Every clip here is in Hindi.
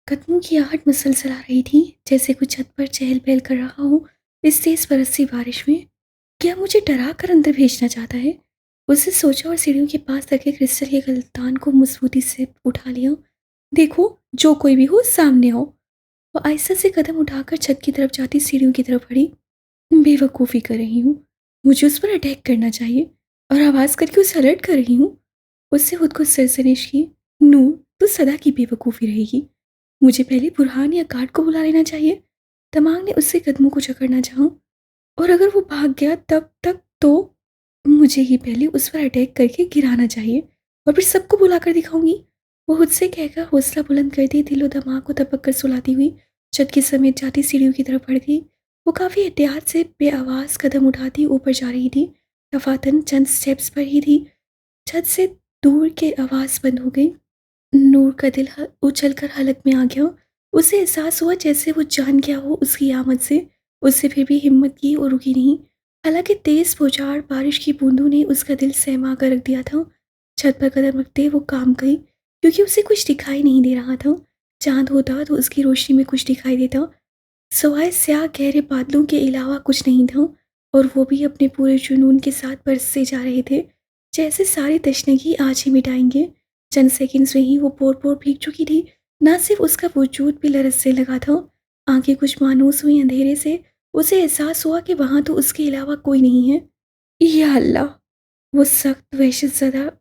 कदमों की आहट मुसलसल आ रही थी, जैसे कुछ छत पर चहल-पहल कर रहा हो। इस तेज बरसती बारिश में क्या मुझे डरा कर अंदर भेजना चाहता है? उसने सोचा और सीढ़ियों के पास रखे क्रिस्टल के गलतान को मजबूती से उठा लिया। देखो, जो कोई भी हो सामने आओ। वो आहिस्ता से कदम उठाकर छत की तरफ जाती सीढ़ियों की तरफ बढ़ी। बेवकूफ़ी कर रही हूँ। मुझे उस पर अटैक करना चाहिए और आवाज़ करके उसे अलर्ट कर रही हूँ। उससे खुद को सरज़निश की। नूर, तू सदा की बेवकूफ़ी रहेगी। मुझे पहले बुरहान या गार्ड को बुला लेना चाहिए। तमांग ने उससे कदमों को जकड़ना चाहा और अगर वो भाग गया तब तक तो मुझे ही पहले उस पर अटैक करके गिराना चाहिए और फिर सबको बुलाकर दिखाऊंगी। वो खुद से कहकर हौसला बुलंद करती दिलो दिमाग को दबक कर सुलाती हुई छत की समेत जाती सीढ़ियों की तरफ बढ़ गई। वो काफ़ी एहतियात से बेआवाज़ कदम उठाती ऊपर जा रही थी। दफातन चंद स्टेप्स पर ही थी। छत से दूर के आवाज़ बंद हो गई। नूर का दिल उछलकर हलक में आ गया। उसे एहसास हुआ जैसे वो जान गया हो उसकी आमद से। उससे फिर भी हिम्मत की और रुकी नहीं। हालांकि तेज बौछार बारिश की बूंदों ने उसका दिल सहमा कर रख दिया था। छत पर कदम रखते वो काम गई, क्योंकि उसे कुछ दिखाई नहीं दे रहा था। चांद होता तो उसकी रोशनी में कुछ दिखाई देता, सिवाय स्याह गहरे बादलों के अलावा कुछ नहीं था। और वो भी अपने पूरे जुनून के साथ बरसते जा रहे थे, जैसे सारी तशनगी आज ही मिटाएंगे। चंद सेकंड्स में ही वो पोर पोर भीग चुकी थी। ना सिर्फ उसका वजूद भी लरसने लगा था, आंखें कुछ मायूस हुई अंधेरे से। उसे एहसास हुआ कि वहां तो उसके अलावा कोई नहीं है। या अल्लाह! वो सख्त वहशत ज़दा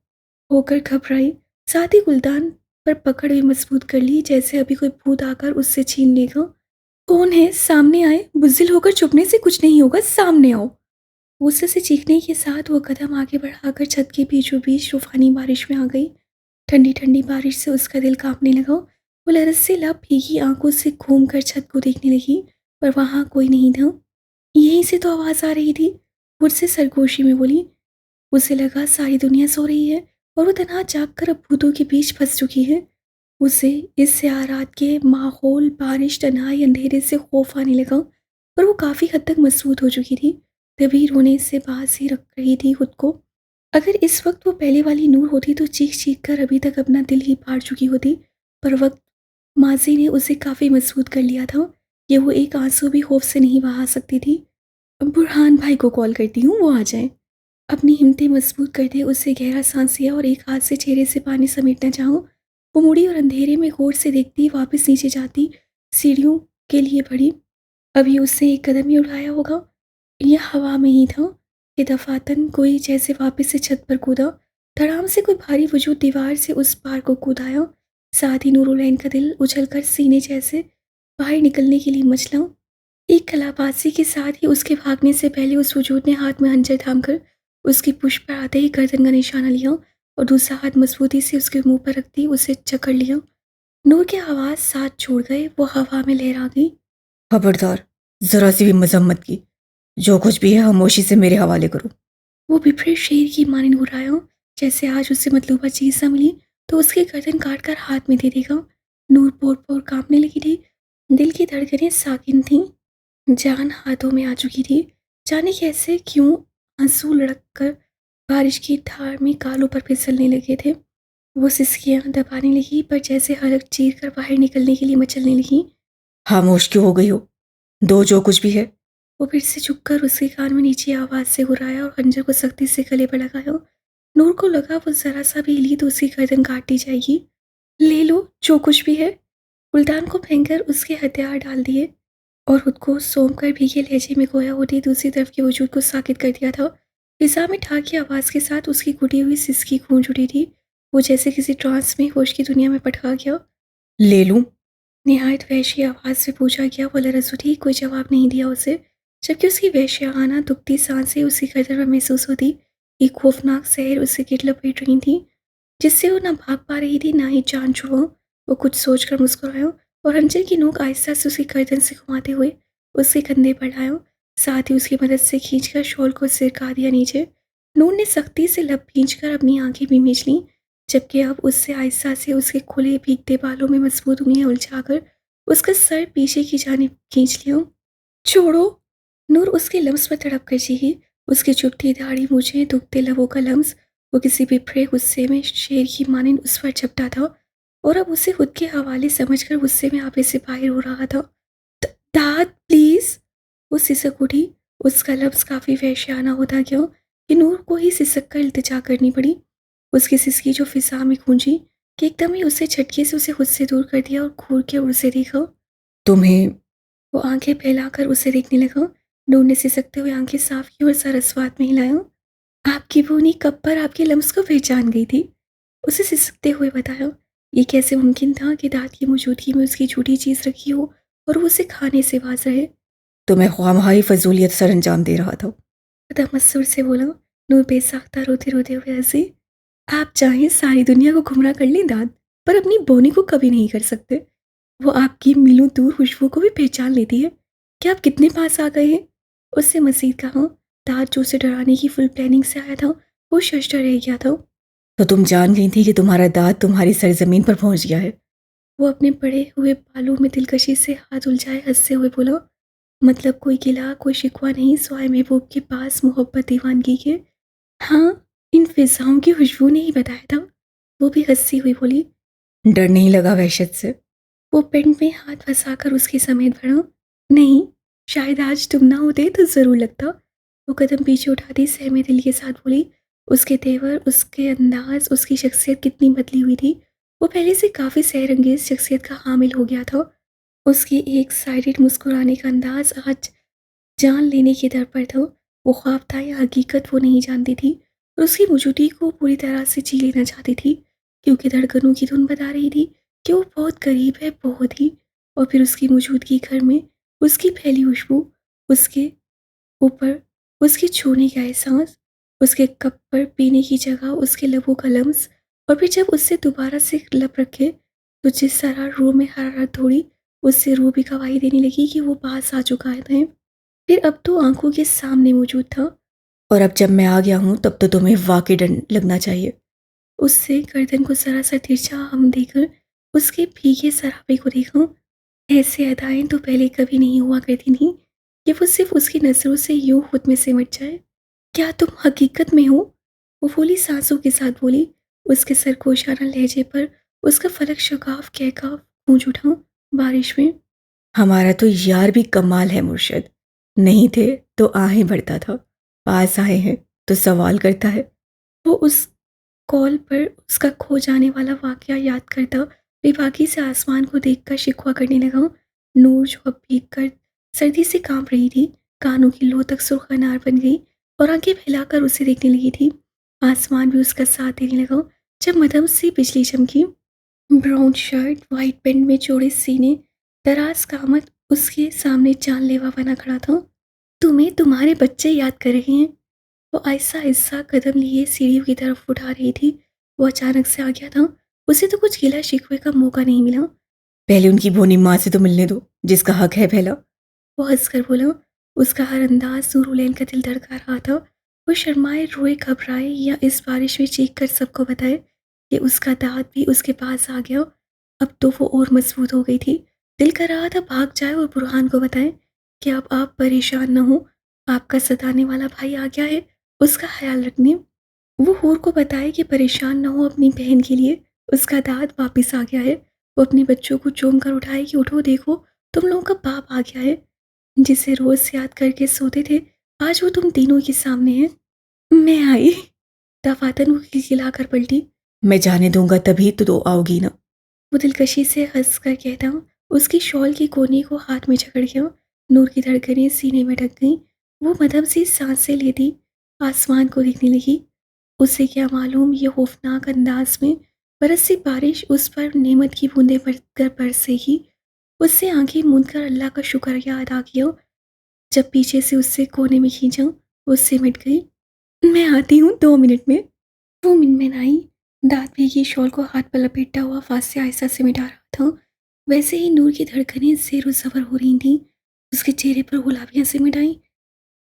होकर घबराई, साथ ही गुलदान पर पकड़ भी मजबूत कर ली, जैसे अभी कोई भूत आकर उससे छीन लेगा। कौन है? सामने आए। बुज़दिल होकर चुपने से कुछ नहीं होगा, सामने आओ। गुस्से से चीखने के साथ वो कदम आगे बढ़ाकर छत के बीचों बीच तूफानी बारिश में आ गई। ठंडी ठंडी बारिश से उसका दिल कांपने लगा। वो लरज से लब भीगी आंखों से घूम कर छत को देखने लगी, पर वहां कोई नहीं था। यहीं से तो आवाज़ आ रही थी, मुझसे सरगोशी में बोली। उसे लगा सारी दुनिया सो रही है और वो तनहा जागकर अब भूतों के बीच फंस चुकी है। उसे इस स्याह रात के माहौल, बारिश, तन्हाई, अंधेरे से खौफ आने लगा, पर वो काफ़ी हद तक मसरूद हो चुकी थी। तभी रोने से बाज ही रख रही थी खुद को। अगर इस वक्त वो पहले वाली नूर होती तो चीख चीख कर अभी तक अपना दिल ही फाड़ चुकी होती। पर वक्त माजी ने उसे काफ़ी मजबूत कर लिया था। ये वो एक आंसू भी खौफ से नहीं बहा सकती थी। बुरहान भाई को कॉल करती हूँ, वो आ जाए। अपनी हिम्मतें मजबूत करते उससे गहरा सांस लिया और एक हाथ से चेहरे से पानी समेटना चाहूं। वो मुड़ी और अंधेरे में गौर से देखती वापस नीचे जाती सीढ़ियों के लिए बढ़ी। अभी उसने एक कदम ही उठाया होगा, यह हवा में ही था कि दफातन कोई जैसे वापस से छत पर कूदा। धड़ाम से कोई भारी वजूद दीवार से उस पार को कूदाया। साथ ही नूरुलैन का दिल उछलकर सीने जैसे बाहर निकलने के लिए मचला। एक कलाबाजी के साथ ही उसके भागने से पहले उस वजूद ने हाथ में हंजर थामकर उसकी पुष्ट पर आते ही गर्दन का निशाना लिया और दूसरा हाथ मजबूती से उसके मुंह पर रखती उसे जकड़ लिया। नूर के आवाज साथ छोड़ गए, वो हवा में लहरा गई। खबरदार, जरा सी भी मजम्मत की। जो कुछ भी है खामोशी से मेरे हवाले करो। वो बिफरे शेर की माने घुराया, जैसे आज उसे मतलूबा चीज न मिली तो उसकी गर्दन काट कर हाथ में दे देगा। नूर पोर पोर कांपने लगी थी। दिल की धड़कनें साकिन थीं, जान हाथों में आ चुकी थी। जाने कैसे क्यों आंसू लड़क कर बारिश की धार में गालों पर फिसलने लगे थे। वो सिसकियां दबाने लगी, पर जैसे हलक चीर कर बाहर निकलने के लिए मचलने लगी। खामोश क्यों हो गई हो? दो जो कुछ भी है। वो फिर से झुककर उसके कान में नीचे आवाज से घुराया और खंजर को सख्ती से गले पर लगाया। नूर को लगा वो जरा सा भी हिली तो उसकी गर्दन काट दी जाएगी। ले लो जो कुछ भी है। गुलदान को फेंक कर उसके हथियार डाल दिए और खुद को सौंप कर भीगे लहजे में गोया होती दूसरी तरफ के वजूद को साकित कर दिया था। फिजा में ठाकी आवाज के साथ उसकी घुटी हुई सिसकी गूंज उठी थी। वो जैसे किसी ट्रांस में होश की दुनिया में पटका गया। ले लूं? निहायत वहशी आवाज से पूछा गया। वो लरज उठी, कोई जवाब नहीं दिया उसे, जबकि उसकी वहशियाना दुखती सांसें उसकी गर्दन पर महसूस होती। एक खौफनाक सहर उससे गिर लपेट रही थी, जिससे वो ना भाग पा रही थी ना ही जान छुड़ाऊं। वो कुछ सोचकर मुस्कुराया और हंजर की नोक आहिस्ता से उसकी गर्दन से घुमाते हुए उसके कंधे पर लाया। साथ ही उसकी मदद से खींचकर शॉल को सिरका दिया नीचे। नूर ने सख्ती से लब खींचकर अपनी आंखें भी मींच लीं, जबकि अब उससे आहिस्ता से उसके खुले भीगते बालों में मजबूत उंगलियां उलझाकर उसका सर पीछे की जानिब खींच लिया। छोड़ो! नूर उसके लम्स पर तड़प कर चीखी। उसकी चुभती दाढ़ी, मूछें, दुखते लबों का लम्स। वो किसी बिफरे गुस्से में शेर की मानिंद उस पर झपटा था। और अब उसे खुद के हवाले समझकर गुस्से में आपे से बाहर हो रहा था। दाद प्लीज। वो सिसक उठी। उसका लफ्ज काफी वहशियाना होता गया कि नूर को ही सिसक कर इल्तिजा करनी पड़ी। उसकी सिसकी जो फिजा में गूंजी कि एकदम ही उसे झटके से उसे खुद से दूर कर दिया और घूर के उसे देखा। तुम्हें। वो आंखें फैलाकर उसे देखने लगा। नूर ने सिसकते हुए आंखें साफ की और सर अस्वाद में हिलाया। आपकी बूनी कब पर आपके लम्स को पहचान गई थी, उसे सिसकते हुए बताया। ये कैसे मुमकिन था कि दांत की मौजूदगी में उसकी झूठी चीज रखी हो और वो उसे खाने से बाज रहे। तुम्हें ख्वामहाई फजूलियत सर अंजाम दे रहा था। तमस्सुर से बोला। नूर बेसाख्ता रोते रोते हुए हंसी। आप चाहें सारी दुनिया को गुमराह कर लें दांत, पर अपनी बोनी को कभी नहीं कर सकते। वो आपकी मीलों दूर खुशबू को भी पहचान लेती है। क्या आप कितने पास आ गए हैं? उससे मजीद कहा। दांत जो उसे डराने की फुल प्लानिंग से आया था, वो शशडर रह गया था। तो तुम जान गई थी कि तुम्हारा दांत तुम्हारी सरजमीन पर पहुंच गया है। वो अपने पड़े हुए बालों में दिलकशी से हाथ उलझाए हंसते हुए बोला। मतलब कोई गिला कोई शिकवा नहीं सिवाय महबूब के पास मोहब्बत दीवानगी के। हाँ, इन फिजाओं की खुशबू ने ही बताया था। वो भी हंसती हुई बोली। डर नहीं लगा वहशत से? वो पेंट में हाथ फंसाकर उसके समेत बढ़ा। नहीं, शायद आज तुम ना होते तो जरूर लगता। वो कदम पीछे उठाती सहमे दिल के साथ बोली। उसके तेवर, उसके अंदाज, उसकी शख्सियत कितनी बदली हुई थी। वो पहले से काफी सैरंगेज शख्सियत का हामिल हो गया था। उसकी एक साइडेड मुस्कुराने का अंदाज आज जान लेने के दर पर था। वो ख्वाब था या हकीकत वो नहीं जानती थी, और उसकी मौजूदगी को पूरी तरह से जी लेना चाहती थी, क्योंकि धड़कनों की धुन बता रही थी कि वो बहुत करीब है, बहुत ही। और फिर उसकी मौजूदगी घर में, उसकी पहली खुशबू, उसके ऊपर, उसके छूने का एहसास, उसके कप पर पीने की जगह उसके लबों का लम्स। और फिर जब उससे दोबारा से लब रखे, तो जिस तरह रूह में हरारत थोड़ी, उससे रूह भी गवाही देने लगी कि वो पास आ चुका है। फिर अब तो आंखों के सामने मौजूद था। और अब जब मैं आ गया हूं तब तो तुम्हें वाकई डर लगना चाहिए। उससे गर्दन को जरा सा तिरछा हम देकर उसके भीगे सराबे को देखा। ऐसे अदाएं तो पहले कभी नहीं हुआ करती थी कि वो सिर्फ उसकी नजरों से यूं खुद में सिमट जाए। क्या तुम हकीकत में हो? वो फूली सांसों के साथ बोली। उसके सरगोशाना लहजे पर उसका फलक शगाफ कहका गूंज उठा बारिश में। हमारा तो यार भी कमाल है मुर्शद। नहीं थे तो आहें भरता था, पास आए हैं तो सवाल करता है। वो उस कॉल पर उसका खो जाने वाला वाकया याद करता बेबाकी से आसमान को देखकर शिकवा करने लगा। नूर जो अब भीग कर सर्दी से कांप रही थी, कानों की लो तक सुर्ख अनार बन गई और आंखें फैलाकर उसे देखने लगी थी। आसमान भी उसका साथ देने लगा जब मध्यम सी बिजली चमकी। ब्राउन शर्ट, वाइट पैंट में चौड़े सीने, दराज कामत, उसके सामने जानलेवा बना खड़ा था। तुम्हें तुम्हारे बच्चे याद कर रहे हैं। वो आहिस्ता आहिस्ता कदम लिए सीढ़ियों की तरफ उठा रही थी। वो अचानक से आ गया था। उसे तो कुछ गिला शिकवे का मौका नहीं मिला। पहले उनकी बोनी माँ से तो मिलने दो, जिसका हक है पहला। वो हंसकर बोला। उसका हर अंदाज नूरुलैन का दिल धड़का रहा था। वो शर्माए, रोए, घबराए या इस बारिश में चीख कर सबको बताए कि उसका दाद भी उसके पास आ गया। अब तो वो और मजबूत हो गई थी। दिल कर रहा था भाग जाए और बुरहान को बताए कि अब आप परेशान न हो, आपका सताने वाला भाई आ गया है, उसका ख्याल रखने। वो हूर को बताए कि परेशान न हो अपनी बहन के लिए, उसका दाद वापस आ गया है। वो अपने बच्चों को चूम कर उठाए कि उठो, देखो, तुम लोगों का बाप आ गया है, जिसे रोज याद करके सोते थे। आज वो तुम तीनों के सामने है। मैं आई। दफातन वो खिलखिलाकर पलटी। मैं जाने दूंगा तभी तो आओगी ना। वो दिलकशी से हंस कर कहता, उसकी शॉल की कोनी को हाथ में जकड़ गया। नूर की धड़कनें सीने में ढक गईं। वो मध्यम सी सांसें लेती आसमान को देखने लगी। उसे क्या मालूम ये खौफनाक अंदाज में बरसती बारिश उस पर नेमत की बूंदें पड़कर बरसेगी। उससे आंखें मूंद कर अल्लाह का शुक्रिया अदा किया। जब पीछे से उससे कोने में खींचा, वो सिमट गई। मैं आती हूँ 2 मिनट में। वो मिनमिनाई, दांत भीगी शॉल को हाथ पर लपेटा हुआ फांस से आहिस्ता से मिटा रहा था। वैसे ही नूर की धड़कनें ज़ेरो ज़बर हो रही थीं। उसके चेहरे पर गुलाबियां से मिटाई।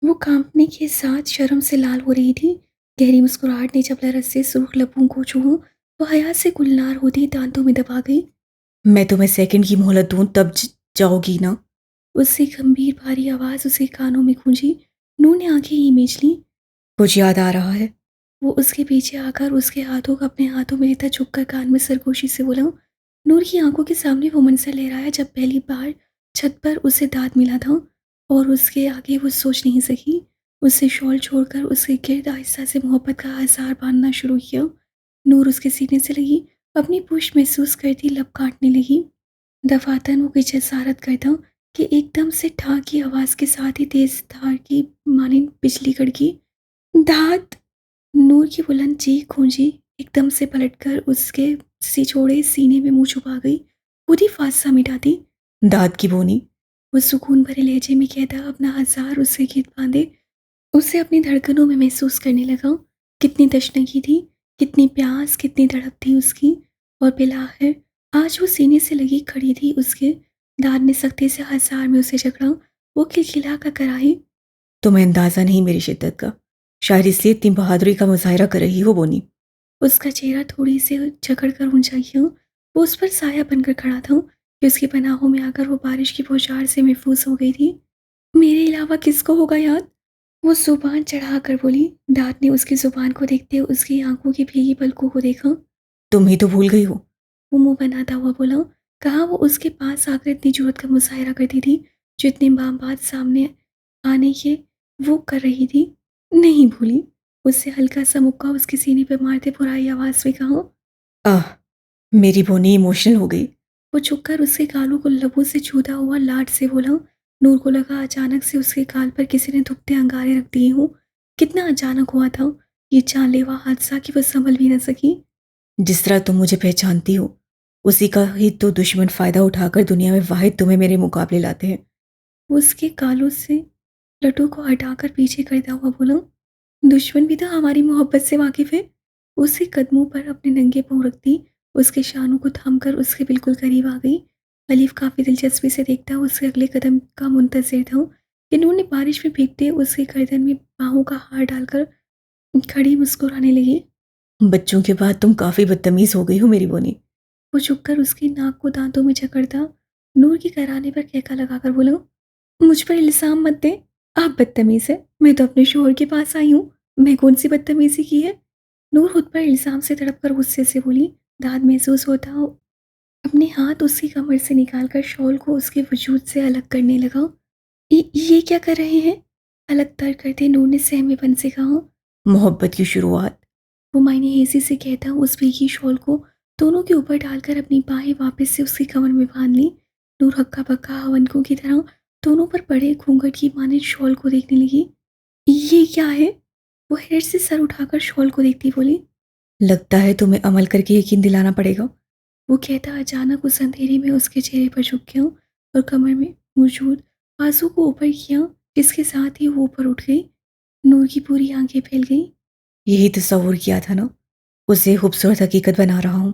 वो कांपने के साथ शर्म से लाल हो रही थी। गहरी मुस्कुराहट ने जब लरस से सुर्ख लबों को छुआ, वो हया से गुलनार होती दांतों में दबा गई। मैं तुम्हें सेकंड की मोहलत दूं तब जाओगी ना? उससे गंभीर भारी आवाज़ उसके कानों में गूंजी। नूर ने आंखें ही मीच लीं। कुछ याद आ रहा है? वो उसके पीछे आकर उसके हाथों को अपने हाथों में लेता झुककर कान में सरगोशी से बोला। नूर की आंखों के सामने वो मंजर लहराया जब पहली बार छत पर उसे दांत मिला था, और उसके आगे वो सोच नहीं सकी। उससे शॉल छोड़कर उसके गिर्द आहिस्ता से मोहब्बत का आसार बांधना शुरू किया। नूर उसके सीने से लगी, अपनी पुष्ट महसूस करती लब काटने लगी। दफातन वो पीछे सारत करता कि एकदम से ठाक की आवाज के साथ ही तेज धार की मानिंद बिजली कड़की। दांत! नूर की बुलंद चीख गूंजी, एकदम से पलटकर उसके सिछोड़े सीने में मुंह छुपा गई, खुद ही फांसा मिटा दी। दाँत की बोनी। वो सुकून भरे लहजे में कहता अपना हजार उससे गीत बांधे, उसे अपनी धड़कनों में महसूस करने लगा। कितनी तशनगी थी, कितनी प्यास, कितनी तड़प थी उसकी। और बिलाखिर आज वो सीने से लगी खड़ी थी उसके। दाद ने सख्ती से हजार में उसे जकड़ा। वो खिलखिला कर कराही। तुम्हें अंदाज़ा नहीं मेरी शिद्दत का। शायद इसलिए इतनी बहादुरी का मुज़ाहिरा कर रही हो बोनी। उसका चेहरा थोड़ी से जकड़ कर ऊंचा किया। वो उस पर साया बनकर खड़ा था कि उसकी पनाहों में आकर वो बारिश की बौछार से महफूज हो गई थी। मेरे अलावा किसको होगा याद? वो जुबान चढ़ा कर बोली। दांत ने उसकी जुबान को देखते हुए उसकी आंखों की भीगी पलकों को देखा। तुम ही तो भूल गई हो। वो मुंह बनाता हुआ बोला। कहा वो उसके पास आकर इतनी जरूरत का मुजाहिरा करती थी, जो इतने माह बाद सामने आने के वो कर रही थी। नहीं भूली। उससे हल्का सा मुक्का उसके सीने पर मारते पुराई आवाज में कहा। आह! मेरी बोनी इमोशनल हो गई। वो झुककर उसके गालों को लबों से छूता हुआ लाड से बोला। नूर को लगा अचानक से उसके गाल पर किसी ने धुकते अंगारे रख दिए हों। कितना अचानक हुआ था ये जानलेवा हादसा कि वो संभल भी न सकी। जिस तरह तुम मुझे पहचानती हो, उसी का ही तो दुश्मन फ़ायदा उठाकर दुनिया में वाहिद तुम्हें मेरे मुकाबले लाते हैं। वो उसके गालों से लटों को हटाकर पीछे करता हुआ बोला। दुश्मन भी तो हमारी मोहब्बत से वाकिफ है। उसके कदमों पर अपने नंगे पांव रखती, उसके शानों को थामकर उसके बिल्कुल करीब आ गई। अलीफ काफी दिलचस्पी से देखता उसके अगले कदम का मुंतजिर था कि नूर ने बारिश में भीगते उसके गर्दन में बाहों का हार डालकर खड़ी मुस्कुराने लगी। बच्चों के बाद तुम काफ़ी बदतमीज़ हो गई हो मेरी बोनी। वो झुककर उसकी नाक को दांतों में जकड़ता नूर के कराने पर कहका लगाकर बोला। मुझ पर इल्ज़ाम मत दे। आप बदतमीज़ है, मैं तो अपने शोहर के पास आई हूँ। मैं कौन सी बदतमीज़ी की है? नूर खुद पर इल्ज़ाम से तड़पकर गुस्से से बोली। दाद महसूस होता हो अपने हाथ उसकी कमर से निकालकर शॉल को उसके वजूद से अलग करने लगा। ये क्या कर रहे हैं? अलग तर करते नूर ने सहमेपन से कहा। मोहब्बत की शुरुआत। वो मायने हेसी से कहता उस भीगी शॉल को दोनों के ऊपर डालकर अपनी बाहें वापस से उसकी कमर में बांध ली। नूर हक्का बक्का हवनकों की तरह दोनों पर बड़े घूंघट की माने शॉल को देखने लगी। ये क्या है? वो हैरत से सर उठाकर शॉल को देखती बोली। लगता है तुम्हें अमल करके यकीन दिलाना पड़ेगा। वो कहता अचानक उस अंधेरे में उसके चेहरे पर झुक गया और कमर में मौजूद बाजू को ऊपर किया, जिसके साथ ही वो ऊपर उठ गई। नूर की पूरी आंखें फैल गई। यही तस्वुर किया था ना, उसे खूबसूरत हकीकत बना रहा हूँ।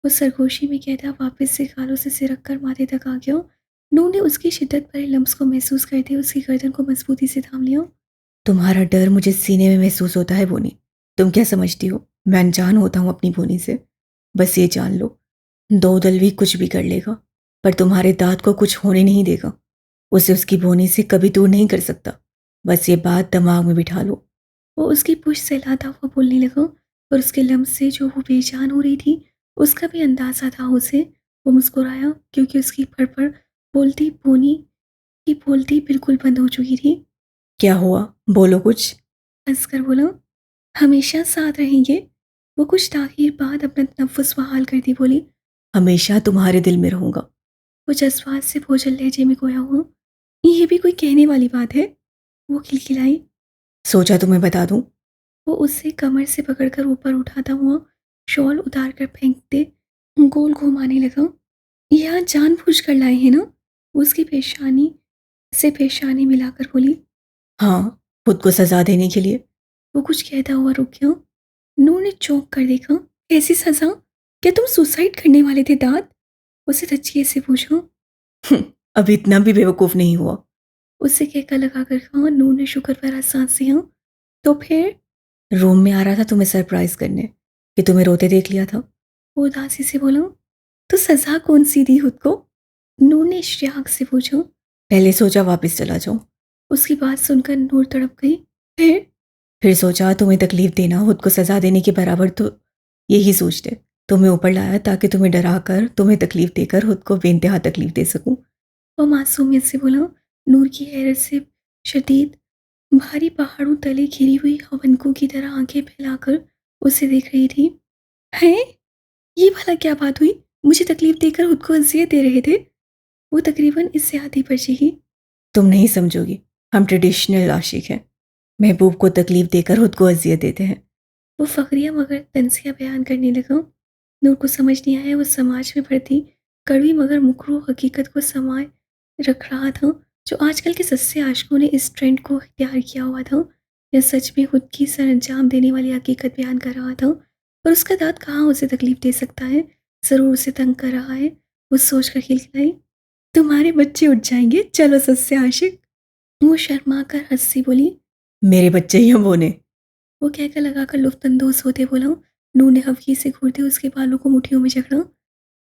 वो सरगोशी में कहता वापस से गालों से सिरक कर माथे तक आ गया। नूर ने उसकी शिद्दत भरे लम्स को महसूस करते उसकी गर्दन को मजबूती से थाम लिया। तुम्हारा डर मुझे सीने में महसूस होता है बोनी। तुम क्या समझती हो मैं अनजान होता हूँ अपनी बोनी से? बस ये जान लो, दो दलवी कुछ भी कर लेगा, पर तुम्हारे दांत को कुछ होने नहीं देगा। उसे उसकी बोनी से कभी दूर नहीं कर सकता। बस ये बात दिमाग में बिठा लो। वो उसकी पुश सहलाता हुआ बोलने लगा, और उसके लम्स से जो वो बेजान हो रही थी उसका भी अंदाजा था उसे। वो मुस्कुराया क्योंकि उसकी फड़फड़ बोलती बोनी की बोलती बिल्कुल बंद हो चुकी थी। क्या हुआ? बोलो कुछ। हंसकर बोला। हमेशा साथ रहेंगे। वो कुछ ताखीर बाद अपना तनफ्फुस बहाल करती बोली। हमेशा तुम्हारे दिल में रहूंगा। वो जज्बात से बोझल लहजे में खोया हुआ। ये भी कोई कहने वाली बात है? वो खिलखिलाई। सोचा तुम्हें बता दूं। वो उससे कमर से पकड़कर ऊपर उठाता हुआ शॉल उतार कर फेंकते गोल घुमाने लगा। यहाँ जानबूझ कर लाए हैं ना? वो उसकी पेशानी से पेशानी मिलाकर बोली। हाँ, खुद को सजा देने के लिए। वो कुछ कहता हुआ रुक गया। नूर ने चौंक कर देखा। कैसी सजा? क्या तुम सुसाइड करने वाले थे दाद? उसे धज्जिए से पूछा। अभी इतना भी बेवकूफ नहीं हुआ। उससे कहकर लगाकर कहा। नूर ने शुक्र भरा सांस लिया। तो फिर? रूम में आ रहा था तुम्हें सरप्राइज करने कि तुम्हें रोते देख लिया था। वो उदासी से बोला। तो सजा कौन सी दी खुद को? नूर ने इश्तियाक से पूछा। पहले सोचा वापस चला जाऊं, उसकी बात सुनकर नूर तड़प गई। फिर? फिर सोचा तुम्हें तकलीफ देना खुद को सजा देने के बराबर तो यही सोचते। तुम्हें ऊपर लाया ताकि तुम्हें डराकर, तुम्हें तकलीफ देकर खुद को बेइंतहा तकलीफ दे सकूं। वो मासूमियत से बोला। नूर की हैरत से शदीद भारी पहाड़ों तले घिरी हुई हवनकों की तरह आंखें फैलाकर उसे देख रही थी। हैं? ये भला क्या बात हुई? मुझे तकलीफ देकर खुद को अजियत दे रहे थे? वो तकरीबन इससे आधी पर ही। तुम नहीं समझोगी, हम ट्रेडिशनल आशिक हैं। महबूब को तकलीफ देकर खुद को अजियत देते हैं। वो फखरिया मगर तंजिया बयान करने लगा। नूर को समझ नहीं आया वो समाज में बढ़ती कड़वी मगर मुकरू हकीकत को समाये रख रहा था जो आजकल के सस्ते आशिकों ने इस ट्रेंड को इख्तियार किया हुआ था, या सच में खुद की सर अंजाम देने वाली हकीकत बयान कर रहा था। और उसका दांत कहाँ उसे तकलीफ दे सकता है, ज़रूर उसे तंग कर रहा है। वो सोच कर खिलखिलाई। तुम्हारे बच्चे उठ जाएंगे, चलो सस्ते आशिक। वो शर्मा कर हंसी बोली। मेरे बच्चे या बोने? वो कहकर लगाकर लुफ्तंदोज होते बोला। नूर ने हल्की से घूरते उसके बालों को मुट्ठियों में जकड़ा।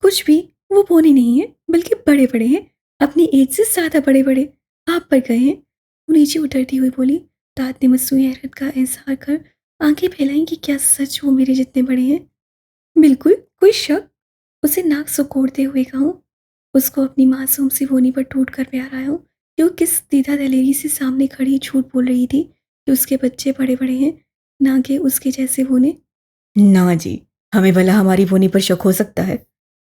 कुछ भी, वो बोने नहीं है बल्कि बड़े बड़े हैं, अपनी एज से ज़्यादा बड़े बड़े। आप पर गए हैं। वो नीचे उतरती हुई बोली। तात ने मसूई हैरत का एहसार कर आंखें फैलाई कि क्या सच वो मेरे जितने बड़े हैं? बिल्कुल, कोई शक? उसे नाक सुकोड़ते हुए कहा। उसको अपनी मासूम सी बोनी पर टूट कर प्यार आया कि वो किस दीदा दलेरी से सामने खड़ी झूठ बोल रही थी कि उसके बच्चे बड़े बड़े हैं, ना कि उसके जैसे बोने। ना जी, हमें भला हमारी बोनी पर शक हो सकता है?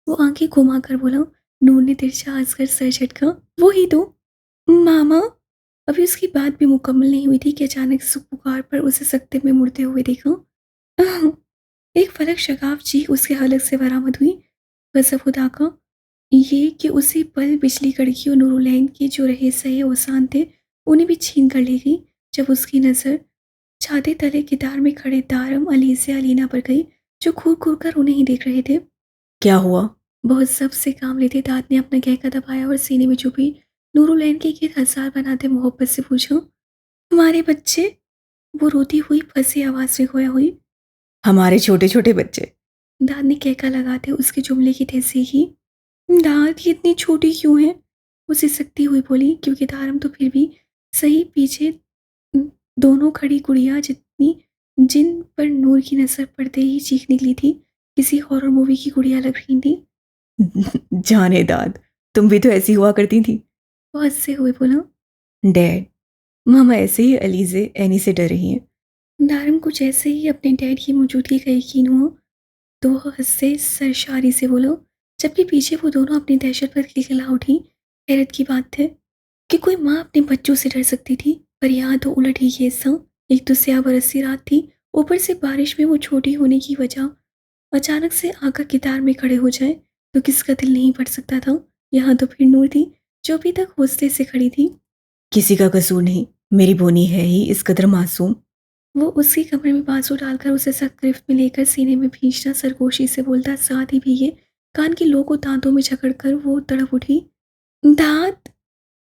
वो आंखें घुमा कर बोला। नूर ने तिरछा हंसकर सर झटका। वो ही तो मामा। अभी उसकी बात भी मुकम्मल नहीं हुई थी कि अचानक से पुकार पर उसे सकते में मुड़ते हुए देखा। आह! एक फलक शगाफ चीख उसके हलक से बरामद हुई। गजब खुदा का, ये कि उसी पल बिजली कड़की और नूरुलैन के जो रहे सहे ओसान थे उन्हें भी छीन कर ले गई, जब उसकी नज़र छाते तले कितार में खड़े दारम अली से अलीना पर गई, जो घूर घूर कर उन्हें ही देख रहे थे। क्या हुआ? बहुत सब से काम लेते दाद ने अपना गहका दबाया और सीने में छुपी नूरुलैन के गिर हजार बनाते मोहब्बत से पूछा। हमारे बच्चे? वो रोती हुई फंसी आवाज में खोया हुई। हमारे छोटे छोटे बच्चे। दाद ने कहका लगाते उसके जुमले की तहसीह की। दाद ये इतनी छोटी क्यों है? वो सिसकती हुई बोली। क्योंकि दारम तो फिर भी सही पीछे दोनों खड़ी गुड़िया जितनी, जिन पर नूर की नजर पड़ते ही चीख निकली थी, किसी हॉरर मूवी की गुड़िया लग रही थी। जाने दाद, तुम भी तो ऐसी हुआ करती थी। वो हंसते हुए बोला। डैड, मामा ऐसे ही अली से एनी से डर रही हैं। दारम को जैसे ही अपने डैड की मौजूदगी का यकीन हुआ तो वह हंसते सरशारी से बोला, जबकि पीछे वो दोनों अपनी दहशत पर खिलखिला उठी। हैरत की बात है कि कोई माँ अपने बच्चों से डर सकती थी, पर यहाँ तो उलट ही केस था। एक तो स्याह बरसी रात थी, ऊपर से बारिश में वो छोटी होने की वजह अचानक से आकर कितार में खड़े हो जाए तो किसका दिल नहीं पड़ सकता था। यहाँ तो फिर नूर थी जो अभी तक हौसले से खड़ी थी। किसी का कसूर नहीं, मेरी बोनी है ही इस कदर मासूम। वो उसकी कमर में बाजू डालकर उसे सख्त गिरफ्त में लेकर सीने में भींचना सरगोशी से बोलता, साथ ही भीगे कान की लो को दांतों में जकड़कर वो तड़प उठी। दांत!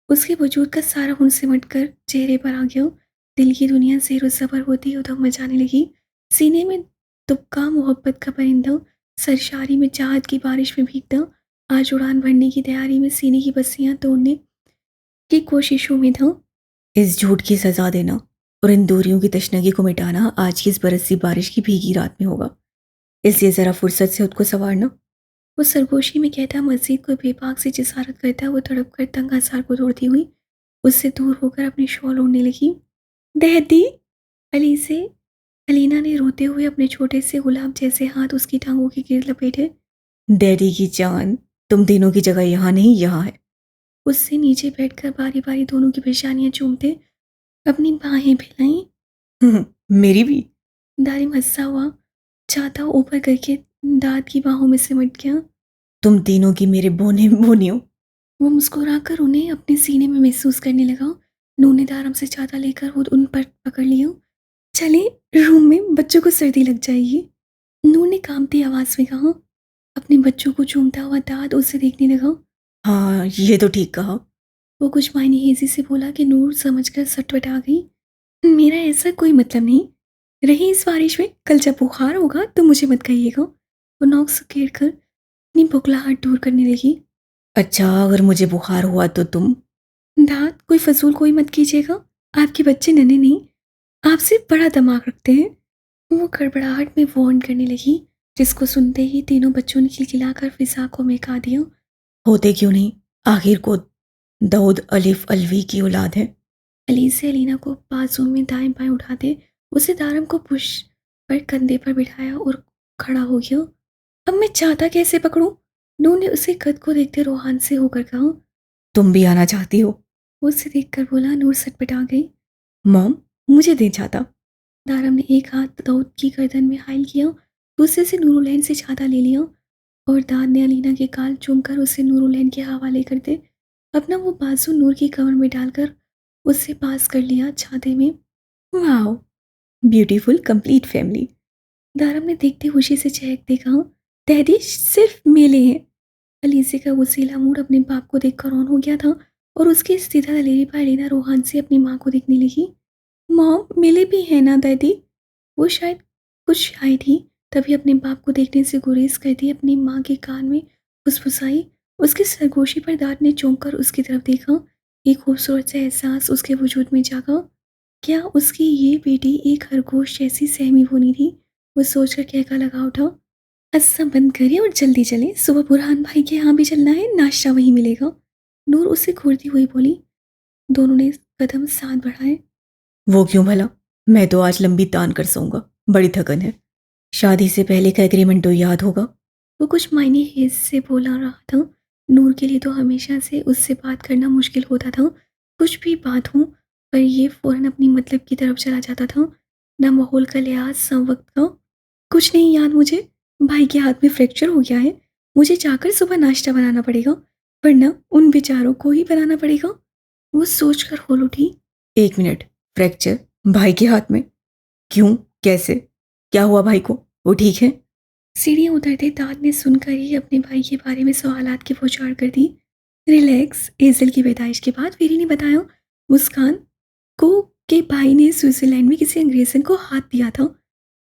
उसके वजूद का सारा हुन सिमट कर चेहरे पर आ गया। दिल की दुनिया ज़ेरो ज़बर होती उधम मचाने लगी। सीने में तुबका मोहब्बत का परिंदा सरशारी में चाहत की बारिश में भीगता आज उड़ान भरने की तैयारी में सीने की बस्सियां तोड़ने की कोशिशों में था। इस झूठ की सजा देना और इन दूरियों की तशनगी को मिटाना आज की इस बरसी बारिश की भीगी रात में होगा, इसलिए ज़रा फुर्सत से खुद को संवारना। वो सरगोशी में कहता मस्जिद को बेबाक से जिसारत करता वो तड़प कर तंग आसार को तोड़ती हुई उससे दूर होकर अपनी शॉल ओढ़ने लगी। दहदी! अली से अलीना ने रोते हुए अपने छोटे से गुलाब जैसे हाथ उसकी टांगों के गिर लपेटे। डैडी की जान, तुम तीनों की जगह यहाँ नहीं यहाँ है। उससे नीचे बैठकर बारी बारी दोनों की पेशानियां चूमते अपनी बाहें फैलाई। मेरी भी। दारिम हंसा हुआ छाता ऊपर करके दाद की बाहों में सिमट गया। तुम तीनों की मेरे बोने बोनियो। वो मुस्कुराकर उन्हें अपने सीने में महसूस करने लगा। नूर ने दारम से छाता लेकर खुद उन पर पकड़ लिया। चले रूम में, बच्चों को सर्दी लग जाएगी। नूर ने कांपती आवाज में कहा। अपने बच्चों को चूमता हुआ दाद उसे देखने लगा। हाँ, ये तो ठीक कहा। वो कुछ मायने हेजी से बोला कि नूर समझकर सटपटा गई। मेरा ऐसा कोई मतलब नहीं। रही इस बारिश में, कल जब बुखार होगा तो मुझे मत कहिएगा। वो नोक सकेड़ कर अपनी बुखलाहट दूर करने लगी। अच्छा, अगर मुझे बुखार हुआ तो तुम? दाद कोई फजूल कोई मत कीजिएगा। आपके बच्चे नन्हे नहीं, आपसे बड़ा दिमाग रखते हैं। वो गड़बड़ाहट में वार्न करने लगी। जिसको सुनते ही तीनों बच्चों ने खिलखिलाकर फिजा को महका दिया। होते क्यों नहीं, आखिर को दाऊद अलिफ अलवी की औलाद है। अली से अलीना को बाजू में दाएं बाएं उठाते उसे दारम को पुश पर कंधे पर बिठाया और खड़ा हो गया। अब मैं चाहता कैसे पकड़ूं? नूर ने उसे कद को देखते रोहान से होकर कहा। तुम भी आना चाहती हो? वो उसे देखकर बोला। नूर सटपटा गई। मॉम, मुझे नहीं चाहता। दारम ने एक हाथ दाऊद की गर्दन में हाइल किया, दूसरे से नूरुलैन से छाता ले लिया और दाद ने अलीना के गाल चूमकर उसे नूरुलैन के हवाले कर दे अपना वो बाजू नूर की कमर में डालकर उससे पास कर लिया छाते में। Wow, beautiful complete family. दारम ने देखते खुशी से चहकते कहा। डैडी सिर्फ मेले हैं। अलीसे का वसीला मूड अपने बाप को देखकर ऑन हो गया था और उसकी सीधा दलेरी पर अलीना रोहान से अपनी माँ को देखने लगी। मॉम मिले भी है ना दादी? वो शायद कुछ आई थी, तभी अपने बाप को देखने से गुरेज करती अपनी माँ के कान में फुसफुसाई। उसकी सरगोशी पर दांत ने चौंक कर उसकी तरफ देखा। एक खूबसूरत सा एहसास उसके वजूद में जागा। क्या उसकी ये बेटी एक खरगोश जैसी सहमी होनी थी? वो सोचकर कहका लगा उठा। अस्सा बंद करें और जल्दी चलें, सुबह बुरहान भाई के यहाँ भी चलना है, नाश्ता वहीं मिलेगा। नूर उसे घूरती हुई बोली। दोनों ने कदम साथ बढ़ाए। वो क्यों भला? मैं तो आज लंबी तान कर सोऊंगा, बड़ी थकन है। शादी से पहले का एग्रीमेंट तो याद होगा। वो कुछ मायने हेज से बोला रहा था। नूर के लिए तो हमेशा से उससे बात करना मुश्किल होता था, कुछ भी बात हो, पर ये फौरन अपनी मतलब की तरफ चला जाता था। ना माहौल का लिहाज ना वक्त का। कुछ नहीं याद मुझे। भाई के हाथ में फ्रैक्चर हो गया है, मुझे जाकर सुबह नाश्ता बनाना पड़ेगा, वरना उन बेचारों को ही बनाना पड़ेगा। वो सोचकर बोल उठी। 1 मिनट, फ्रैक्चर भाई के हाथ में? क्यों, कैसे, क्या हुआ भाई को? वो ठीक है? सीढ़ियाँ उतरते दाद ने सुनकर ही अपने भाई के बारे में सवालात की बौछार कर दी। रिलैक्स, एजल की पैदाइश के बाद वीरी ने बताया मुस्कान को कि भाई ने स्विट्जरलैंड में किसी अंग्रेजन को हाथ दिया था,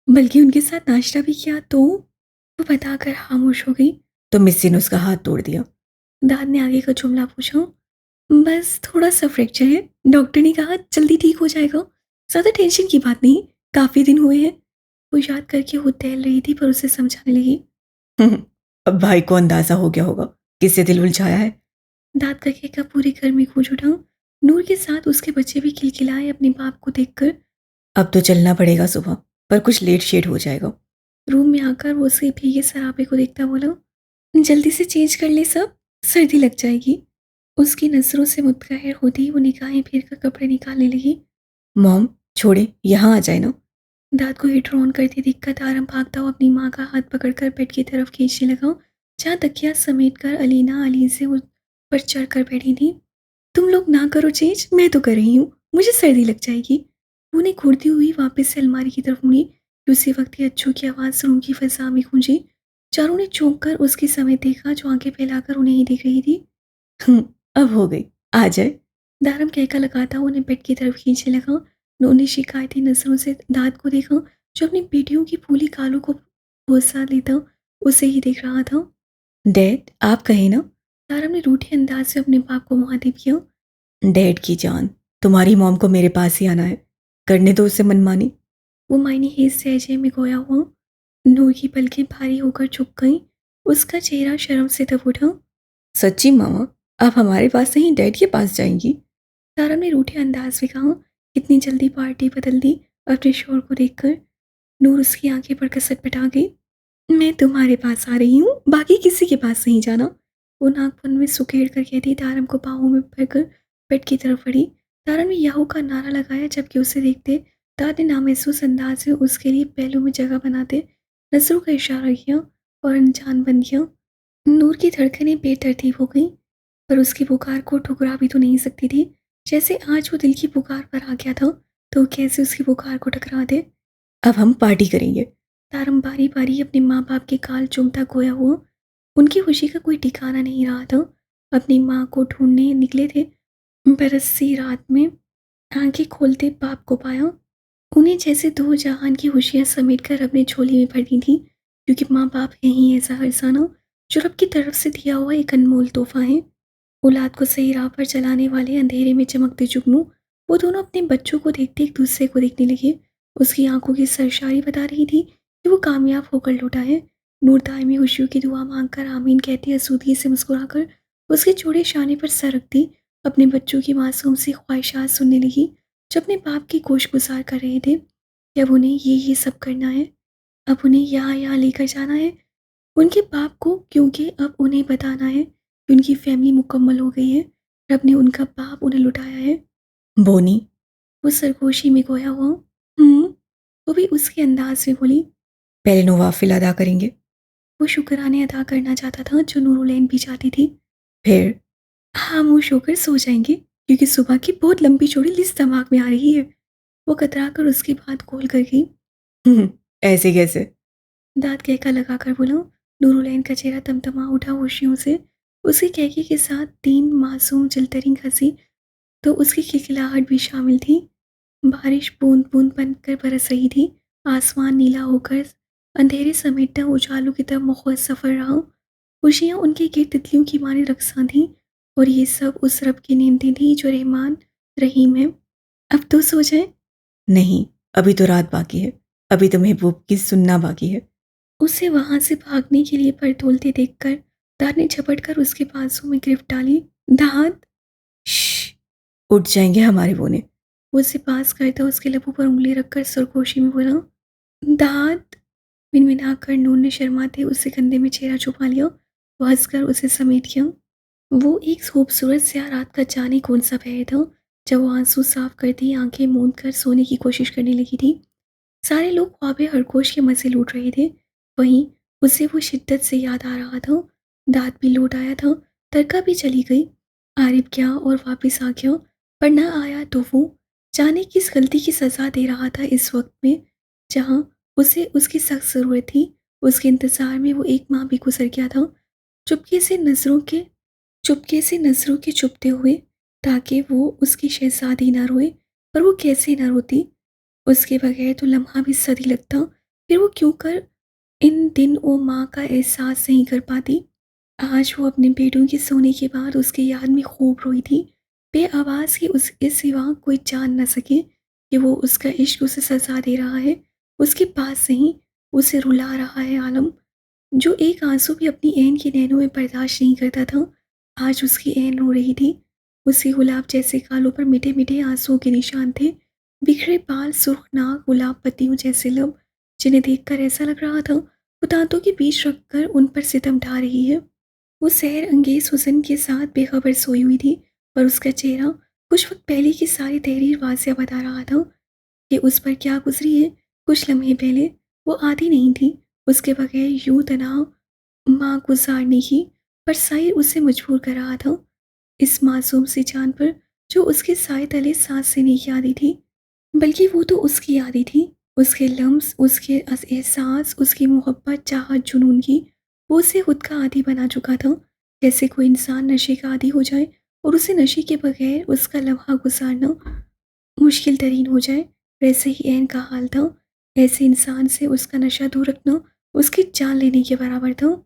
बल्कि उनके साथ नाश्ता भी किया, तो वो बताकर खामोश हो गई। तो मिस्सी ने उसका हाथ तोड़ दिया? दाद ने आगे का जुमला पूछा। बस थोड़ा सा फ्रैक्चर है, डॉक्टर ने कहा जल्दी ठीक हो जाएगा, ज़्यादा टेंशन की बात नहीं, काफ़ी दिन हुए हैं। वो याद करके वो तैल रही थी पर उसे समझाने लगी। अब भाई को अंदाजा हो गया होगा किससे दिल उलझाया है। दाद करके का पूरे घर में गूंज उठा। नूर के साथ उसके बच्चे भी खिलखिलाए अपने बाप को देखकर। अब तो चलना पड़ेगा सुबह, पर कुछ लेट शेट हो जाएगा। रूम में आकर वो उसे भीगे सरापे को देखता बोला। जल्दी से चेंज कर ले सब, सर्दी लग जाएगी। उसकी नजरों से मुतकहिर होती वो निगाहें फेर कर कपड़े निकालने लगी। मॉम, छोड़े, यहाँ आ जाए ना। दाद को हीटर ऑन करती दिक्कत आराम भागता हुआ अपनी माँ का हाथ पकड़कर बेड की तरफ खींचने लगा, जहाँ तकिया समेट कर अलीना अली से उस पर चढ़ कर बैठी थी। तुम लोग ना करो चेंज, मैं तो कर रही हूँ, मुझे सर्दी लग जाएगी। उन्हें घूरती हुई वापस से अलमारी की तरफ मुड़ी कि उसी वक्त ही अच्छू की आवाज़ रूम की फिजा में गूंजी। चारों ने चौंक कर उसके समय देखा जो आंखें फैलाकर उन्हें ही देख रही थी। अब हो गई, आ जाए। दारम कहका लगाता हुआ उन्हें बेड की तरफ खींचने लगा। उन्होंने शिकायती नजरों से दाद को देखा जो अपनी बेटियों की फूली कालों को बोसा लेता उसे ही देख रहा था। डैड, आप कहे ना। दारम ने रूठे अंदाज से अपने बाप को मुखातिब किया। डैड की जान, तुम्हारी मॉम को मेरे पास ही आना है, करने दो उसे मनमानी। वो मायने हेज से अजय में गोया हुआ। नूर की पलकें भारी होकर झुक गईं। उसका चेहरा शर्म से दब उठा। सच्ची मामा, आप हमारे पास नहीं डैड के पास जाएंगी? दारम ने रूठे अंदाज में कहा। कितनी जल्दी पार्टी बदल दी अपने शोर को देखकर। नूर उसकी आंखें पड़कर सटपटा गई। मैं तुम्हारे पास आ रही हूँ, बाकी किसी के पास नहीं जाना। वो नागपुन में सुकेड़ कर कहती दारम को बाहों में भरकर बेड की तरफ बढ़ी। दारम ने याहू का नारा लगाया, जबकि उसे देखते दाद ने नामहसूस अंदाज में उसके लिए पहलू में जगह बनाते नजरों का इशारा किया और अनजान बन गया। नूर की धड़कनें बेतरतीब हो गई, पर उसकी पुकार को ठुकरा भी तो नहीं सकती थी। जैसे आज वो दिल की पुकार पर आ गया था, तो कैसे उसकी पुकार को टकरा दे। अब हम पार्टी करेंगे। तारम बारी बारी अपने माँ बाप के काल चूमता खोया हुआ। उनकी खुशी का कोई ठिकाना नहीं रहा था। अपनी माँ को ढूंढने निकले थे, बरसी रात में आंखें खोलते बाप को पाया। उन्हें जैसे दो जहान की खुशियाँ समेट कर अपने झोली में भरनी थी, क्योंकि माँ बाप है ही ऐसा हरसाना जो रब की तरफ से दिया हुआ एक अनमोल तोहफा है। औलाद को सही राह पर चलाने वाले अंधेरे में चमकते जुगनू। वो दोनों अपने बच्चों को देखते एक दूसरे को देखने लगे। उसकी आंखों की सरशारी बता रही थी कि वो कामयाब होकर लौटा है। नूर दायमी खुशियों की दुआ मांगकर आमीन कहती आसूदगी से मुस्कुराकर उसके चौड़े शाने पर सर रखती अपने बच्चों की मासूम सी ख्वाहिशात सुनने लगी जो अपने बाप की गोश गुजार कर रहे थे कि अब उन्हें ये सब करना है, अब उन्हें यहाँ लेकर जाना है उनके बाप को, क्योंकि अब उन्हें बताना है कि उनकी फैमिली मुकम्मल हो गई है। रब ने उनका बाप उन्हें लुटाया है। बोनी, वो सरगोशी में खोया हुआ। हम्म। वो भी उसके अंदाज में बोली। पहले नवाफिल अदा करेंगे, वो शुक्राने अदा करना चाहता था जो नूरुलैन भी चाहती थी। फिर खामोश होकर सो जाएंगे क्योंकि सुबह की बहुत लंबी चौड़ी लिस्ट दिमाग में आ रही है। वो कतरा कर उसकी बात खोल कर गई। ऐसे कैसे? दांत कहका लगाकर बोला। नूरुलैन का चेहरा तमतमा उठा खुशियों से। उसके कहके के साथ 3 मासूम जलतरीन हंसी तो उसकी खिलखिलाहट भी शामिल थी। बारिश बूंद बूंद बनकर बरस रही थी। आसमान नीला होकर अंधेरे समेटता उजालों की तरफ मुखर सफ़र रहा। खुशियाँ उनके गिर्द तितलियों की माने रक्सां थीं और ये सब उस रब की नेमतें थीं जो रहमान रहीम है। अब तो सो जाए। नहीं, अभी तो रात बाकी है, अभी तो महबूब की सुनना बाकी है। उसे वहां से भागने के लिए पर तोलते देखकर दाद ने झपट कर उसके बाजू में गिरफ्त डाली। दाद। श्श, उठ जाएंगे हमारे बोने। वो उसे पास करता उसके लबों पर उंगली रखकर सरगोशी में बोला। दाद। मिनमिनाकर नूर ने शर्माते उससे कंधे में चेहरा छुपा लिया। वो हंसकर उसे समेट गया। वो एक खूबसूरत स्या रात का जाने कौन सा पहर था जब वो आंसू साफ करती आंखें मूंद कर सोने की कोशिश करने लगी थी। सारे लोग ख्वाबे हरगोश के मजे लूट रहे थे। वहीं उसे वो शिद्दत से याद आ रहा था। दांत भी लौट आया था। तरका भी चली गई। आरिफ गया और वापस आ गया, पर ना आया तो वो जाने किस गलती की सज़ा दे रहा था इस वक्त में जहाँ उसे उसकी सख्त ज़रूरत थी। उसके इंतज़ार में वो एक माह भी गुजर गया था। चुपके से नज़रों के चुपके से चुपते हुए ताकि वो उसकी शहजादी ना रोए। पर वो कैसे ना रोती, उसके बगैर तो लम्हा भी सदी लगता। फिर वो क्यों कर इन दिन वो माँ का एहसास नहीं कर पाती। आज वो अपने बेटों के सोने के बाद उसकी याद में खूब रोई थी। बेआवाज़ की उसके सिवा कोई जान न सके कि वो उसका इश्क उसे सजा दे रहा है। उसके पास नहीं, उसे रुला रहा है आलम जो एक आंसू भी अपनी ऐन की नैनों में बर्दाश्त नहीं करता था। आज उसकी ऐन रो रही थी। उसके गुलाब जैसे गालों पर मीठे मीठे आंसुओं के निशान थे। बिखरे बाल, सुर्ख नाक, गुलाब पत्तियों जैसे लब जिन्हें देखकर ऐसा लग रहा था वो दांतों के बीच रखकर उन पर सितम ढा रही है। वो सहर अंगेज हुस्न के साथ बेखबर सोई हुई थी, पर उसका चेहरा कुछ वक्त पहले की सारी तहरीर वाज़िया बता रहा था कि उस पर क्या गुजरी है। कुछ लम्हे पहले वो आती नहीं थी उसके बगैर यूं तनहा माँ गुजारने की, पर साइर उसे मजबूर कर रहा था इस मासूम सी जान पर जो उसके साए तले सांस से नहीं आती थी, बल्कि वो तो उसकी आदि थी। उसके लम्स, उसके एहसास, उसकी मोहब्बत, चाहत, जुनून की वो उसे खुद का आदी बना चुका था। जैसे कोई इंसान नशे का आदी हो जाए और उसे नशे के बगैर उसका लम्हा गुजारना मुश्किल तरीन हो जाए, वैसे ही ऐन का हाल था। ऐसे इंसान से उसका नशा दूर रखना उसकी जान लेने के बराबर था।